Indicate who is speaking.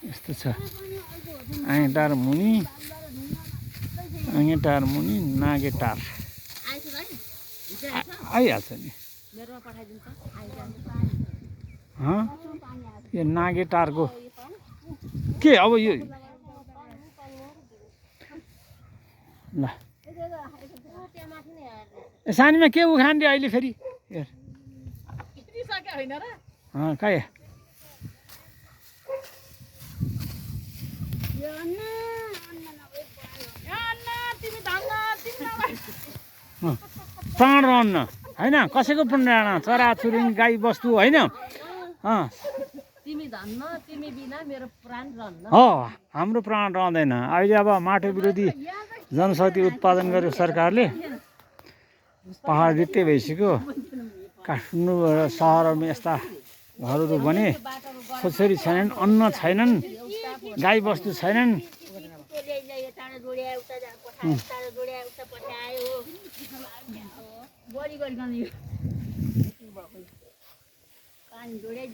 Speaker 1: यस्तो छ आँगेटार मुनि नागेटार आइहाल्छ नि यो नागेटारको के अब यो ल सानीमा के उखान रे अहिले फेरि हेर कहाँ प्राण रहन्न होइन कसैको प्राण रहन चराचुरुङ गाई बस्तु होइन हाम्रो प्राण रहँदैन अहिले अब माटो विरोधी जनशक्ति उत्पादन गर्यो सरकारले पहाड रित्तै भइसक्यो काठमाडौँ सहरमा यस्ता घरहरू बने छोरी छैनन् अन्न छैनन् गाई बस्तु छैनन्
Speaker 2: जोडे